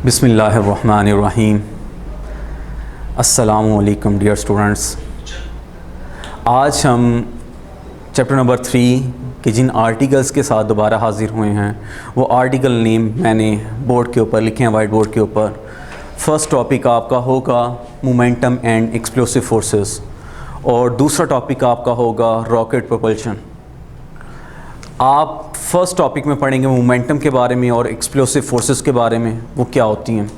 बिस्मिल्लाहिर्रहमानिर्रहीम। अस्सलामु अलैकुम डियर स्टूडेंट्स। आज हम चैप्टर नंबर 3 के जिन आर्टिकल्स के साथ दोबारा हाज़िर हुए हैं वो आर्टिकल नेम मैंने बोर्ड के ऊपर लिखे हैं, वाइट बोर्ड के ऊपर। फ़र्स्ट टॉपिक आपका होगा मोमेंटम एंड एक्सप्लोसिव फोर्सेस और दूसरा टॉपिक आपका होगा रॉकेट प्रोपल्शन। आप फर्स्ट टॉपिक में पढ़ेंगे मोमेंटम के बारे में और एक्सप्लोसिव फोर्सेस के बारे में, वो क्या होती हैं।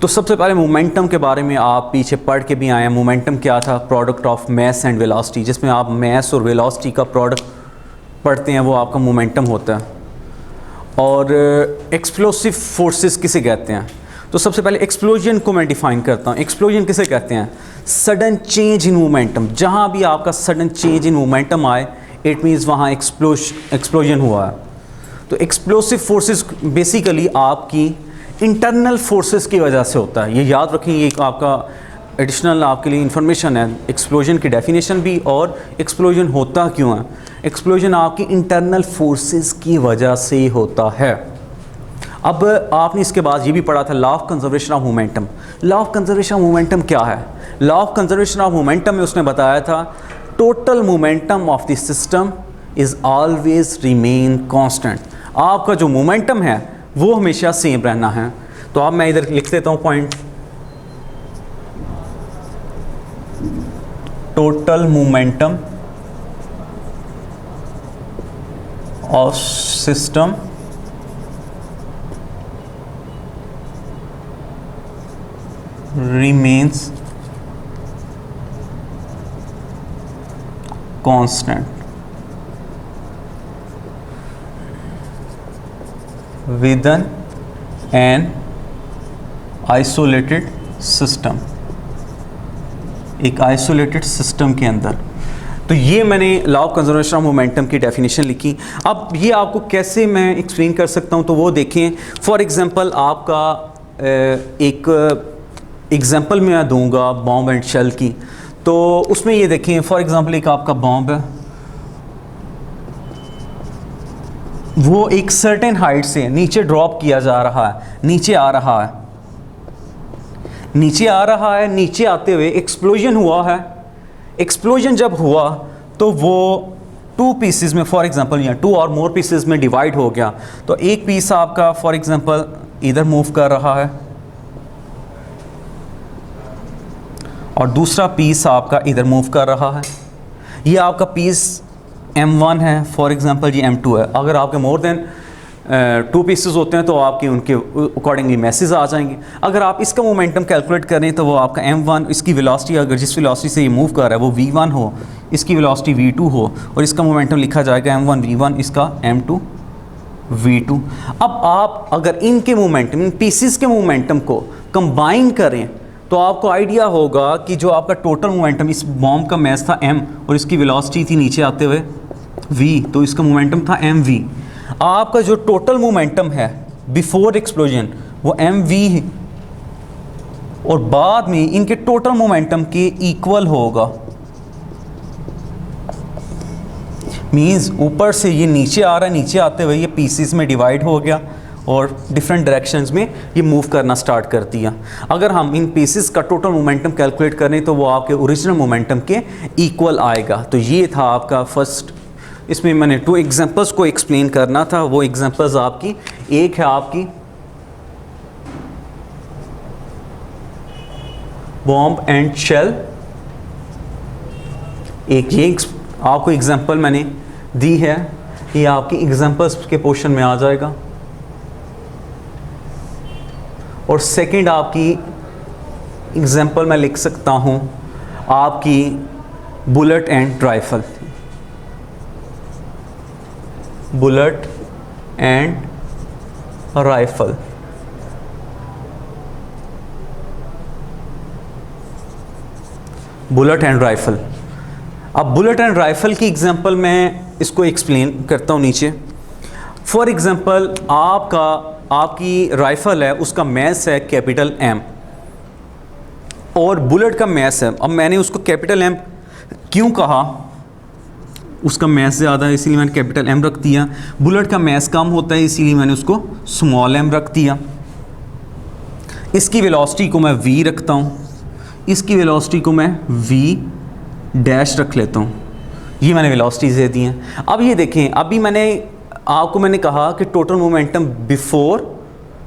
तो सबसे पहले मोमेंटम के बारे में आप पीछे पढ़ के भी आए हैं। मोमेंटम क्या था? Product of mass and velocity. जिसमें आप मैस और वेलोसिटी का प्रोडक्ट पढ़ते हैं वो आपका मोमेंटम होता है। और एक्सप्लोसिव फोर्सेस किसे कहते हैं? तो सबसे पहले एक्सप्लोजन को मैं डिफ़ाइन करता हूँ। एक्सप्लोजन किसे कहते हैं? Sudden change in momentum. जहाँ भी आपका सडन चेंज इन मोमेंटम आए इट मीन्स वहाँ एक्सप्लोजन हुआ है। तो एक्सप्लोसिव फोर्सेस बेसिकली आपकी इंटरनल फोर्सेस की वजह से होता है। ये याद रखें, ये आपका एडिशनल आपके लिए इंफॉर्मेशन है। एक्सप्लोजन की डेफिनेशन भी और एक्सप्लोजन होता क्यों है। एक्सप्लोजन आपकी इंटरनल फोर्सेस की वजह से होता है। अब आपने इसके बाद ये भी पढ़ा था law of conservation of momentum. Law of conservation of momentum क्या है? Law of conservation of momentum में उसने बताया था total momentum of the system is always remain constant. आपका जो मोमेंटम है वो हमेशा सेम रहना है। तो अब मैं इधर लिख देता हूँ point, total momentum of system remains constant within an isolated system, एक आइसोलेटेड सिस्टम के अंदर। तो ये मैंने law of conservation of momentum की डेफिनेशन लिखी। अब ये आपको कैसे मैं एक्सप्लेन कर सकता हूँ तो वो देखें। फॉर एग्जांपल आपका एक एग्जांपल मैं दूंगा बॉम्ब एंड शेल की। तो उसमें ये देखें, फॉर एग्जांपल एक आपका बॉम्ब है, वो एक सर्टेन हाइट से नीचे ड्रॉप किया जा रहा है, नीचे आ रहा है, नीचे आ रहा है। नीचे आते हुए एक्सप्लोजन हुआ है। एक्सप्लोजन जब हुआ तो वो 2 पीसेस में, फॉर एग्जांपल या 2 और मोर पीसेस में डिवाइड हो गया। तो एक पीस आपका फॉर एग्जांपल इधर मूव कर रहा है और दूसरा पीस आपका इधर मूव कर रहा है। ये आपका पीस M1 है, फॉर एग्जांपल ये M2 है। अगर आपके मोर देन 2 पीसेस होते हैं तो आपके उनके अकॉर्डिंगली मैसेज आ जाएंगे। अगर आप इसका मोमेंटम कैलकुलेट करें तो वो आपका M1, इसकी वेलोसिटी अगर जिस वेलोसिटी से ये मूव कर रहा है वो V1 हो, इसकी वेलोसिटी V2 हो और इसका मोमेंटम लिखा जाएगा M1 V1, इसका M2 V2। अब आप अगर इनके मोमेंटम, इन पीसेस के मोमेंटम को कंबाइन करें तो आपको आइडिया होगा कि जो आपका टोटल मोमेंटम, इस बॉम्ब का मैस था m और इसकी वेलोसिटी थी नीचे आते हुए v, तो इसका मोमेंटम था mv। आपका जो टोटल मोमेंटम है बिफोर एक्सप्लोजन वो mv है और बाद में इनके टोटल मोमेंटम के इक्वल होगा। मींस ऊपर से ये नीचे आ रहा है, नीचे आते हुए ये पीसेस में डिवाइड हो गया और डिफरेंट डायरेक्शंस में ये मूव करना स्टार्ट कर दिया। अगर हम इन पीसेस का टोटल मोमेंटम कैलकुलेट करें तो वो आपके ओरिजिनल मोमेंटम के इक्वल आएगा। तो ये था आपका फर्स्ट। इसमें मैंने 2 एग्जांपल्स को एक्सप्लेन करना था। वो एग्जांपल्स आपकी, एक है आपकी बॉम्ब एंड शेल, एक ये आपको एग्जांपल मैंने दी है, ये आपकी एग्जांपल्स के पोर्शन में आ जाएगा। और सेकंड आपकी एग्जांपल मैं लिख सकता हूँ आपकी bullet and rifle, bullet and rifle. Bullet and rifle. अब बुलेट एंड राइफल की एग्जांपल मैं इसको एक्सप्लेन करता हूँ नीचे। फॉर एग्जांपल आपकी राइफ़ल है, उसका मैस है कैपिटल M और बुलेट का मैस है। अब मैंने उसको कैपिटल M क्यों कहा? उसका मैस ज़्यादा है इसीलिए मैंने कैपिटल M रख दिया। बुलेट का मैस कम होता है इसीलिए मैंने उसको स्मॉल m रख दिया। इसकी वेलोसिटी को मैं v रखता हूँ, इसकी वेलोसिटी को मैं v डैश रख लेता हूँ। ये मैंने वेलोसिटीज दे दी हैं। अब ये देखें, अभी मैंने कहा कि total momentum before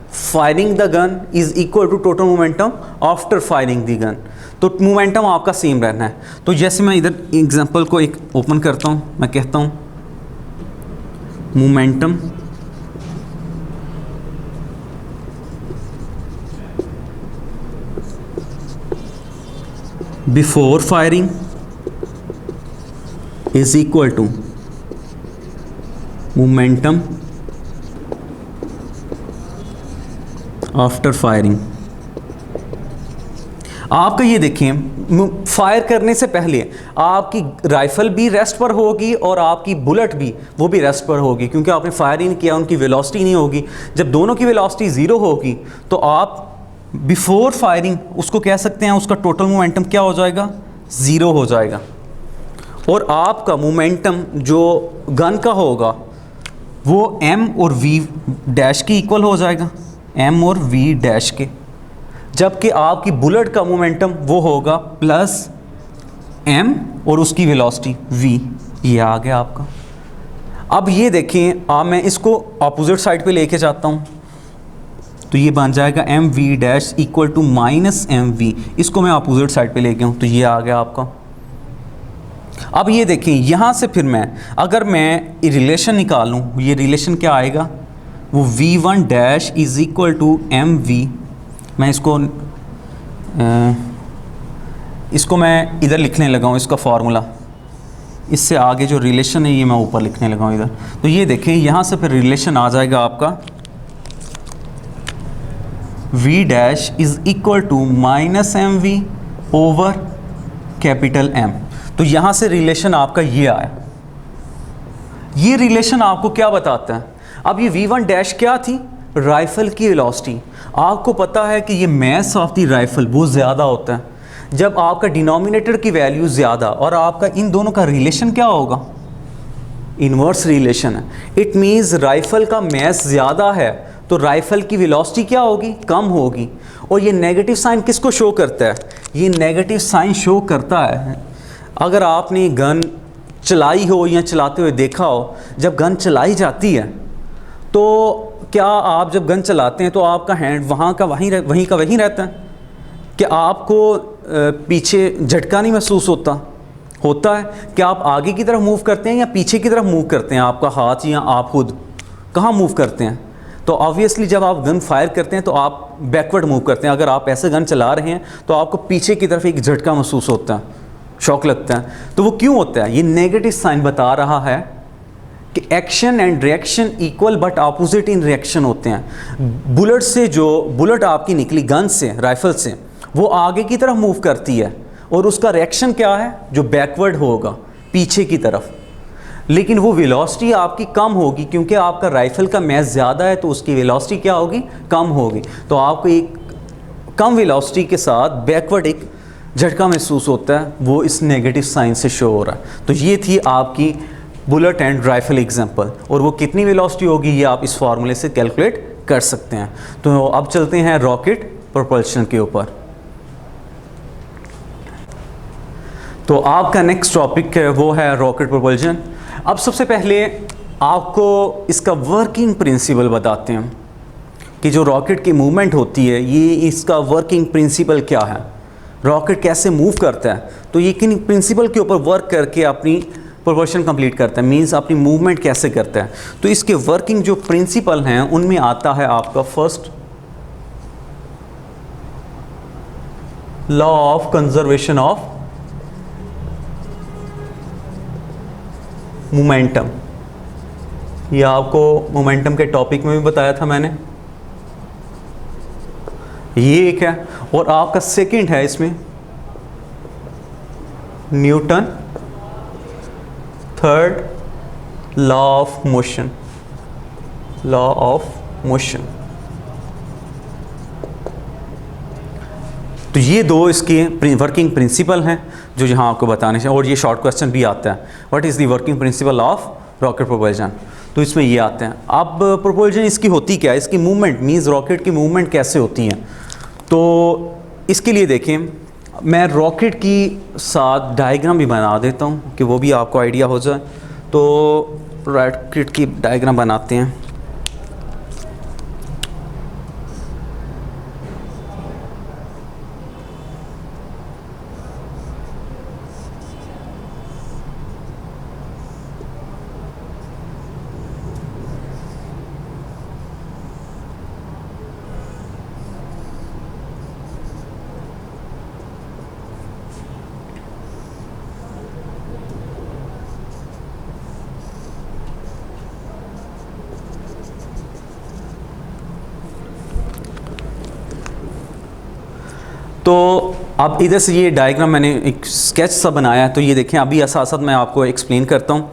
firing the gun is equal to total momentum after firing the gun. तो मोमेंटम आपका सेम रहना है। तो जैसे मैं इधर एग्जांपल को एक ओपन करता हूँ, मैं कहता हूँ momentum before firing is equal to momentum after firing. आपका ये देखें, फायर करने से पहले आपकी राइफल भी रेस्ट पर होगी और आपकी बुलेट भी, वो भी रेस्ट पर होगी, क्योंकि आपने फायर ही नहीं किया, उनकी वेलोसिटी नहीं होगी। जब दोनों की वेलोसिटी ज़ीरो होगी तो आप बिफोर फायरिंग उसको कह सकते हैं, उसका टोटल मोमेंटम क्या हो जाएगा, ज़ीरो हो जाएगा। और आपका मोमेंटम जो गन का होगा वो m और v डैश के इक्वल हो जाएगा, m और v डैश के। जबकि आपकी बुलेट का मोमेंटम वो होगा प्लस m और उसकी वेलोसिटी v। ये आ गया आपका। अब ये देखें, मैं इसको अपोजिट साइड पे लेके जाता हूँ, तो ये बन जाएगा m v dash equal to minus m v. इसको मैं अपोजिट साइड पे ले गया हूँ, तो ये आ गया आपका। अब ये देखें, यहाँ से फिर अगर मैं रिलेशन निकालूँ, ये रिलेशन क्या आएगा, वो v1 dash is equal to m v. मैं इसको मैं इधर लिखने लगा हूँ, इसका फार्मूला, इससे आगे जो रिलेशन है ये मैं ऊपर लिखने लगा हूँ इधर। तो ये देखें, यहाँ से फिर रिलेशन आ जाएगा आपका v dash is equal to minus m v over capital M। तो यहाँ से रिलेशन आपका ये आया। ये रिलेशन आपको क्या बताता है, अब ये v1 डैश क्या थी, राइफ़ल की वेलोसिटी। आपको पता है कि ये मास ऑफ दी राइफ़ल वो ज़्यादा होता है जब आपका डिनोमिनेटर की वैल्यू ज़्यादा, और आपका इन दोनों का रिलेशन क्या होगा, इन्वर्स रिलेशन है। इट मीन्स राइफ़ल का मास ज़्यादा है तो राइफ़ल की वेलोसिटी क्या होगी, कम होगी। और ये नेगेटिव साइन किसको शो करता है, ये नेगेटिव साइन शो करता है अगर आपने गन चलाई हो या चलाते हुए देखा हो, जब गन चलाई जाती है तो क्या आप जब गन चलाते हैं तो आपका हैंड वहीं का वहीं रहता है, कि आपको पीछे झटका नहीं महसूस होता है कि आप आगे की तरफ मूव करते हैं या पीछे की तरफ मूव करते हैं, आपका हाथ या आप खुद कहाँ मूव करते हैं। तो ऑब्वियसली जब आप गन फायर करते हैं तो आप बैकवर्ड मूव करते हैं। अगर आप ऐसे गन चला रहे हैं तो आपको पीछे की तरफ एक झटका महसूस होता है, शॉक लगता है। तो वो क्यों होता है, ये नेगेटिव साइन बता रहा है कि action and reaction equal but opposite in reaction होते हैं। बुलेट से, जो बुलेट आपकी निकली गन से, राइफल से, वो आगे की तरफ मूव करती है और उसका रिएक्शन क्या है, जो बैकवर्ड होगा, पीछे की तरफ। लेकिन वो वेलोसिटी आपकी कम होगी क्योंकि आपका राइफ़ल का मास ज़्यादा है, तो उसकी वेलोसिटी क्या होगी, कम होगी। तो आपको एक कम वेलोसिटी के साथ बैकवर्ड एक झटका महसूस होता है, वो इस नेगेटिव साइन से शो हो रहा है। तो ये थी आपकी बुलेट एंड राइफ़ल एग्जांपल, और वो कितनी वेलोसिटी होगी ये आप इस फार्मूले से कैलकुलेट कर सकते हैं। तो अब चलते हैं रॉकेट प्रोपल्शन के ऊपर। तो आपका नेक्स्ट टॉपिक है वो है रॉकेट प्रोपल्शन। अब सबसे पहले आपको इसका वर्किंग प्रिंसिपल बताते हैं कि जो रॉकेट की मूवमेंट होती है, ये इसका वर्किंग प्रिंसिपल क्या है, रॉकेट कैसे मूव करता है। तो ये किन प्रिंसिपल के ऊपर वर्क करके अपनी प्रोपल्शन कंप्लीट करता है, मींस अपनी मूवमेंट कैसे करता है। तो इसके वर्किंग जो प्रिंसिपल हैं उनमें आता है आपका first law of conservation of momentum. ये आपको मोमेंटम के टॉपिक में भी बताया था मैंने, ये एक है। और आपका सेकंड है इसमें Newton third law of motion, law of motion. तो ये दो इसके वर्किंग प्रिंसिपल हैं जो यहाँ आपको बताने चाहिए। और ये शॉर्ट क्वेश्चन भी आता है, what is the working principle of rocket propulsion. तो इसमें ये आते हैं। अब प्रोपल्शन इसकी होती क्या है, इसकी मूवमेंट मींस रॉकेट की मूवमेंट कैसे होती है। तो इसके लिए देखें, मैं रॉकेट की साथ डायग्राम भी बना देता हूँ कि वो भी आपको आइडिया हो जाए। तो रॉकेट की डायग्राम बनाते हैं। तो अब इधर से ये डायग्राम मैंने एक स्केच सा बनाया है, तो ये देखें। अभी साथ साथ मैं आपको एक्सप्लेन करता हूँ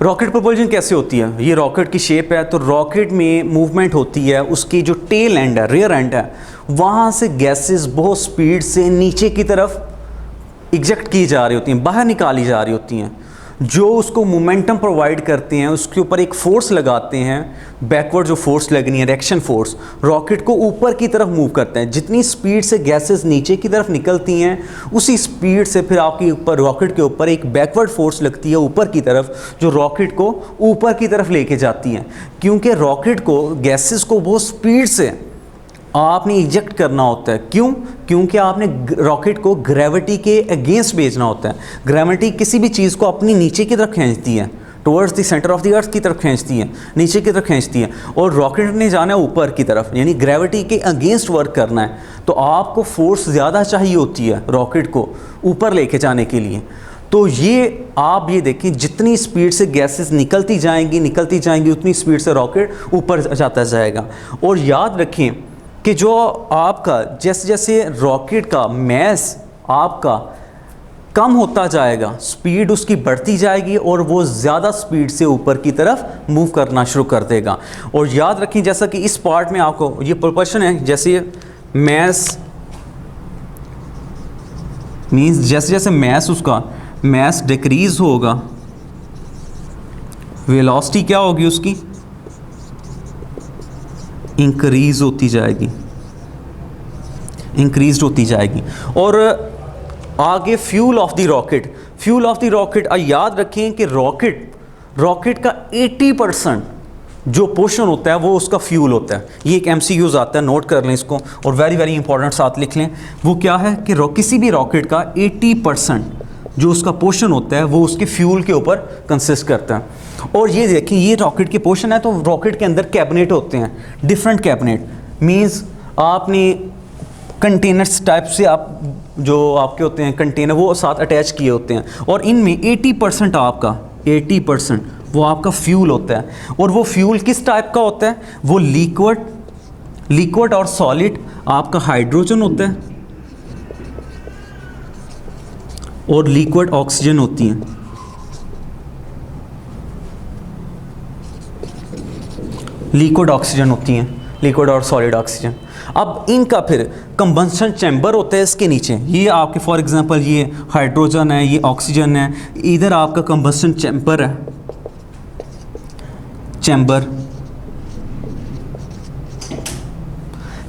रॉकेट प्रोपल्शन कैसे होती है। ये रॉकेट की शेप है, तो रॉकेट में मूवमेंट होती है, उसकी जो टेल एंड है, रियर एंड है, वहाँ से गैसेस बहुत स्पीड से नीचे की तरफ इजेक्ट की जा रही होती हैं, बाहर निकाली जा रही होती हैं। जो उसको मोमेंटम प्रोवाइड करते हैं, उसके ऊपर एक फोर्स लगाते हैं, बैकवर्ड जो फोर्स लगनी है, रिएक्शन फोर्स, रॉकेट को ऊपर की तरफ मूव करते हैं। जितनी स्पीड से गैसेस नीचे की तरफ निकलती हैं, उसी स्पीड से फिर आपके ऊपर, रॉकेट के ऊपर एक बैकवर्ड फोर्स लगती है ऊपर की तरफ, जो रॉकेट को ऊपर की तरफ लेके जाती हैं। क्योंकि रॉकेट को, गैसेस को बहुत स्पीड से आपने इजेक्ट करना होता है। क्यों? क्योंकि आपने रॉकेट को ग्रेविटी के अगेंस्ट भेजना होता है। ग्रेविटी किसी भी चीज़ को अपनी नीचे की तरफ खींचती है, towards the centre of the earth की तरफ खींचती है, नीचे की तरफ खींचती है, और रॉकेट ने जाना है ऊपर की तरफ, यानी ग्रेविटी के अगेंस्ट वर्क करना है। तो आपको फोर्स ज़्यादा चाहिए होती है रॉकेट को ऊपर लेके जाने के लिए। तो ये आप ये देखें, जितनी स्पीड से गैसेस निकलती जाएंगी उतनी स्पीड से रॉकेट ऊपर जाता जाएगा। और याद रखें कि जो आपका जैसे जैसे रॉकेट का मैस आपका कम होता जाएगा, स्पीड उसकी बढ़ती जाएगी और वो ज़्यादा स्पीड से ऊपर की तरफ मूव करना शुरू कर देगा। और याद रखें, जैसा कि इस पार्ट में आपको ये प्रोपोर्शन है, जैसे मैस मींस जैसे जैसे मैस, उसका मैस डिक्रीज होगा, वेलोसिटी क्या होगी उसकी, इंक्रीज होती जाएगी। और आगे फ्यूल ऑफ द रॉकेट, याद रखें कि रॉकेट का 80% जो पोर्शन होता है वो उसका फ्यूल होता है। ये एक MCQs आता है, नोट कर लें इसको, और वेरी वेरी इंपॉर्टेंट साथ लिख लें। वो क्या है कि किसी भी रॉकेट का 80% जो उसका पोर्शन होता है वो उसके फ्यूल के ऊपर कंसिस्ट करता है। और ये देखिए, ये रॉकेट के पोर्शन है, तो रॉकेट के अंदर कैबिनेट होते हैं, डिफरेंट कैबिनेट। मींस आपने कंटेनर्स टाइप से, आप जो आपके होते हैं कंटेनर, वो साथ अटैच किए होते हैं, और इनमें 80% वो आपका फ्यूल होता है। और वो फ्यूल किस टाइप का होता है? वो लिक्विड और सॉलिड आपका हाइड्रोजन होता है, और लिक्विड ऑक्सीजन होती है। लिक्विड और सॉलिड ऑक्सीजन। अब इनका फिर कंबंशन चैम्बर होता है इसके नीचे। ये आपके फॉर एग्जांपल ये हाइड्रोजन है, ये ऑक्सीजन है, इधर आपका कंबंशन चैम्बर है,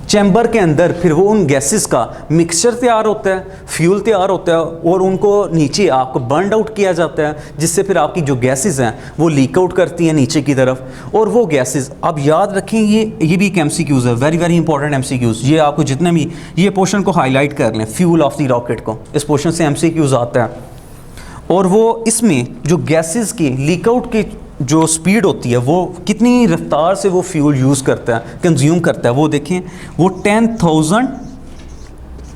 चैम्बर के अंदर फिर वो उन गैसेस का मिक्सचर तैयार होता है, फ्यूल तैयार होता है, और उनको नीचे आपको बर्न आउट किया जाता है, जिससे फिर आपकी जो गैसेस हैं वो लीक आउट करती हैं नीचे की तरफ। और वो गैसेस, अब याद रखें, ये भी एक MCQs है, वेरी वेरी इंपॉर्टेंट MCQs। ये आपको जितने भी, ये पोर्शन को हाईलाइट कर लें, फ्यूल ऑफ द रॉकेट को, इस पोर्शन से MCQs आता है। और वो इसमें जो गैसेस की लीक आउट की जो स्पीड होती है, वो कितनी रफ्तार से वो फ्यूल यूज़ करता है, कंज्यूम करता है, वो देखें, वो 10,000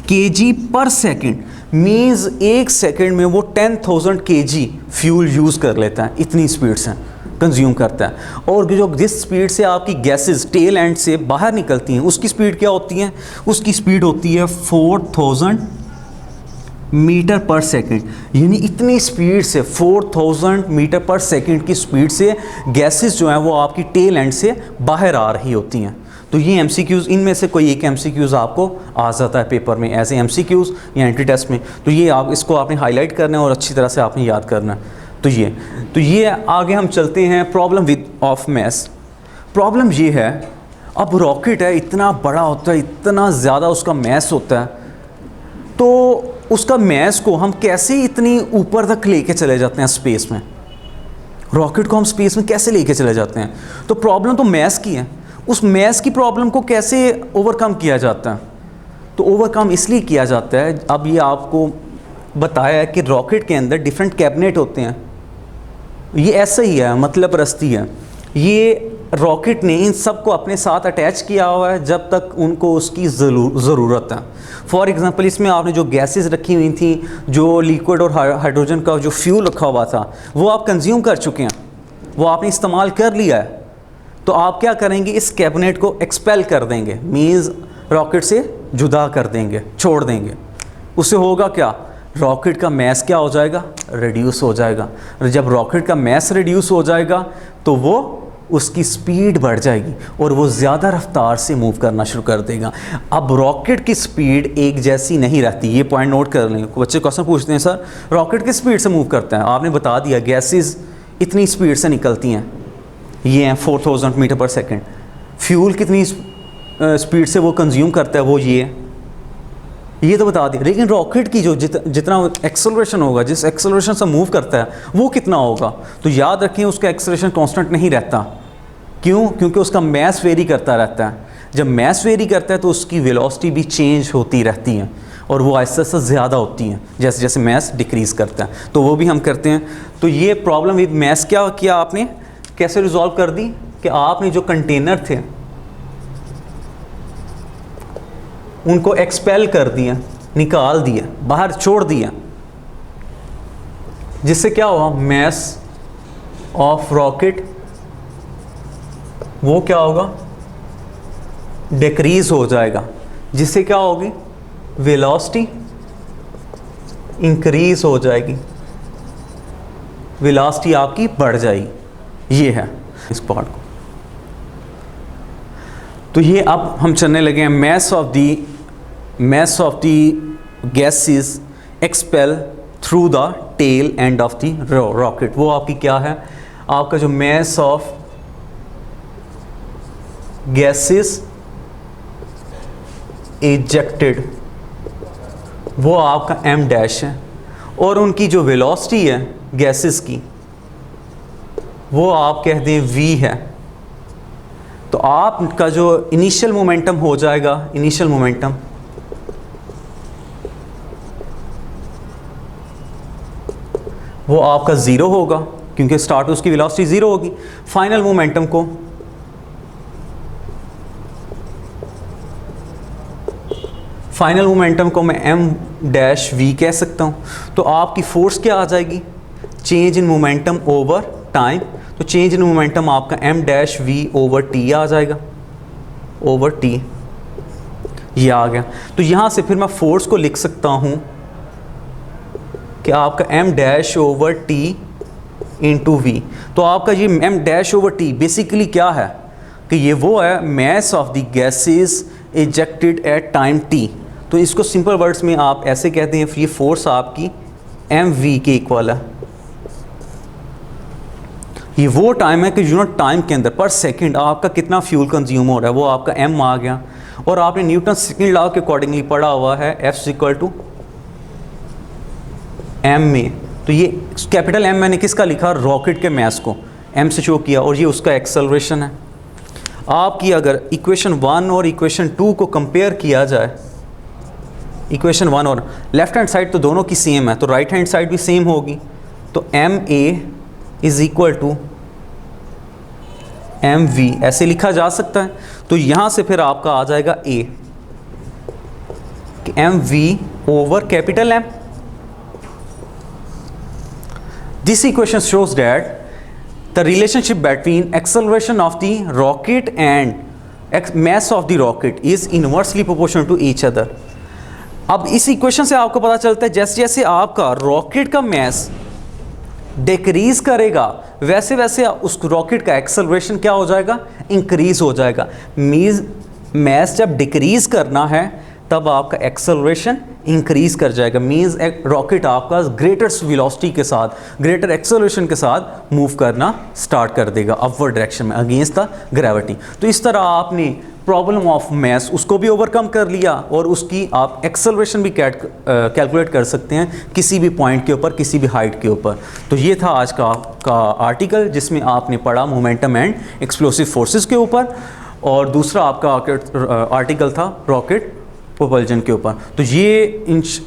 kg पर सेकेंड। मीन्स एक सेकेंड में वो 10,000 kg फ्यूल यूज़ कर लेता है, इतनी स्पीड से कंज्यूम करता है। और जिस स्पीड से आपकी गैसेस टेल एंड से बाहर निकलती हैं, उसकी स्पीड क्या होती है? उसकी स्पीड होती है 4000 मीटर पर सेकेंड। यानी इतनी स्पीड से 4000 मीटर पर सेकेंड की स्पीड से गैसेस जो हैं वो आपकी टेल एंड से बाहर आ रही होती हैं। तो ये MCQs, इनमें से कोई एक MCQs आपको आ जाता है पेपर में एज ए MCQs या एंट्री टेस्ट में। तो ये आप इसको आपने हाईलाइट करना है और अच्छी तरह से आपने याद करना है। तो ये आगे हम चलते हैं problem with of mass. Problem ये है, अब रॉकेट है, इतना बड़ा होता है, इतना ज़्यादा उसका मैस होता है, तो उसका मैस को हम कैसे इतनी ऊपर तक लेके चले जाते हैं स्पेस में? रॉकेट को हम स्पेस में कैसे लेके चले जाते हैं? तो प्रॉब्लम तो मैस की है। उस मैस की प्रॉब्लम को कैसे ओवरकम किया जाता है? तो ओवरकम इसलिए किया जाता है, अब ये आपको बताया है कि रॉकेट के अंदर डिफरेंट कैबिनेट होते हैं। ये ऐसा ही है, मतलब परस्ती है। ये रॉकेट ने इन सब को अपने साथ अटैच किया हुआ है जब तक उनको उसकी ज़रूरत है। फॉर एग्ज़ाम्पल, इसमें आपने जो गैसेस रखी हुई थी, जो लिक्विड और हाइड्रोजन का जो फ्यूल रखा हुआ था, वो आप कंज्यूम कर चुके हैं, वो आपने इस्तेमाल कर लिया है। तो आप क्या करेंगे, इस कैबिनेट को एक्सपेल कर देंगे, मीन्स रॉकेट से जुदा कर देंगे, छोड़ देंगे। उससे होगा क्या? रॉकेट का मैस क्या हो जाएगा? रिड्यूस हो जाएगा। जब रॉकेट का मैस रिड्यूस हो जाएगा तो वो उसकी स्पीड बढ़ जाएगी और वो ज़्यादा रफ्तार से मूव करना शुरू कर देगा। अब रॉकेट की स्पीड एक जैसी नहीं रहती, ये पॉइंट नोट कर लें। बच्चे क्वेश्चन पूछते हैं, सर रॉकेट किस स्पीड से मूव करता है? आपने बता दिया गैसेस इतनी स्पीड से निकलती हैं, ये हैं 4000 मीटर पर सेकेंड। फ्यूल कितनी स्पीड से वो कंज्यूम करता है, वो ये तो बता दिया। लेकिन रॉकेट की जो जितना एक्सेलरेशन होगा, जिस एक्सेलरेशन से मूव करता है, वो कितना होगा? तो याद रखें, उसका एक्सेलरेशन कांस्टेंट नहीं रहता। क्यों? क्योंकि उसका मैस वेरी करता रहता है। जब मैस वेरी करता है तो उसकी वेलोसिटी भी चेंज होती रहती है और वो आहिस्ता आहिस्ता ज़्यादा होती हैं जैसे जैसे मैस डिक्रीज़ करता है। तो वो भी हम करते हैं। तो ये प्रॉब्लम विद मैस क्या किया आपने, कैसे रिजॉल्व कर दी कि आपने जो कंटेनर थे उनको एक्सपेल कर दिया, निकाल दिया, बाहर छोड़ दिया, जिससे क्या हुआ, मैस ऑफ रॉकेट वो क्या होगा, डिक्रीज हो जाएगा, जिससे क्या होगी, वेलोसिटी इंक्रीज हो जाएगी, वेलोसिटी आपकी बढ़ जाएगी। ये है इस पार्ट को। तो ये अब हम चलने लगे हैं mass of the gases expel through the tail end of the rocket। वो आपकी क्या है, आपका जो mass of gases ejected वो आपका m डैश है, और उनकी जो वेलोसिटी है गैसेस की वो आप कहते हैं v है। तो आपका जो इनिशियल मोमेंटम हो जाएगा, इनिशियल मोमेंटम वो आपका ज़ीरो होगा, क्योंकि स्टार्ट उसकी वेलोसिटी ज़ीरो होगी। फाइनल मोमेंटम को मैं m डैश v कह सकता हूँ। तो आपकी फोर्स क्या आ जाएगी, change in momentum over time. तो चेंज इन मोमेंटम आपका m dash v over t आ जाएगा, ओवर t ये आ गया। तो यहाँ से फिर मैं फोर्स को लिख सकता हूँ कि आपका m dash over t into v। तो आपका ये m dash over t basically क्या है कि ये वो है mass of the gases ejected at time t। तो इसको सिंपल वर्ड्स में आप ऐसे कहते हैं, ये फोर्स आपकी mv के इक्वल है। ये वो टाइम है कि यूनिट टाइम के अंदर पर सेकंड आपका कितना फ्यूल कंज्यूम हो रहा है, वो आपका m आ गया। और आपने न्यूटन सेकंड लॉ के अकॉर्डिंगली पढ़ा हुआ है F इक्वल टू m में। तो ये कैपिटल M मैंने किसका लिखा, रॉकेट के मैस को m से शो किया, और ये उसका एक्सेलरेशन है। आपकी अगर इक्वेशन 1 और इक्वेशन 2 को कंपेयर किया जाए, इक्वेशन 1 और लेफ्ट हैंड साइड तो दोनों की सेम है, तो राइट हैंड साइड भी सेम होगी। तो ma is equal to mv ऐसे लिखा जा सकता है। तो यहाँ से फिर आपका आ जाएगा a कि mv over capital M। This equation shows that the relationship between acceleration of the rocket and mass of the rocket is inversely proportional to each other। अब इस इक्वेशन से आपको पता चलता है जैसे जैसे आपका रॉकेट का मैस डिक्रीज करेगा वैसे वैसे उस रॉकेट का एक्सेलरेशन क्या हो जाएगा, इंक्रीज हो जाएगा। मीन्स मैस जब डिक्रीज करना है तब आपका एक्सेलरेशन इंक्रीज़ कर जाएगा। मीन्स एक रॉकेट आपका ग्रेटर वेलोसिटी के साथ, ग्रेटर एक्सेलरेशन के साथ मूव करना स्टार्ट कर देगा अपवर्ड डायरेक्शन में अगेंस्ट द ग्रेविटी। तो इस तरह आपने प्रॉब्लम ऑफ मैस उसको भी ओवरकम कर लिया और उसकी आप एक्सेलरेशन भी कैलकुलेट कर सकते हैं किसी भी पॉइंट के ऊपर, किसी भी हाइट के ऊपर। तो ये था आज का आर्टिकल जिसमें आपने पढ़ा मोमेंटम एंड एक्सप्लोसिव फोर्सेस के ऊपर, और दूसरा आपका आर्टिकल था रॉकेट प्रोपल्जन के ऊपर। तो ये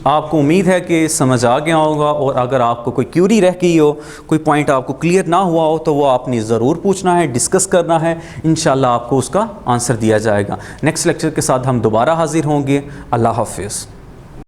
आपको उम्मीद है कि समझ आ गया होगा, और अगर आपको कोई क्यूरी रह गई हो, कोई पॉइंट आपको क्लियर ना हुआ हो, तो वो आपने ज़रूर पूछना है, डिस्कस करना है। इंशाल्लाह आपको उसका आंसर दिया जाएगा। नेक्स्ट लेक्चर के साथ हम दोबारा हाजिर होंगे। अल्लाह हाफिज़।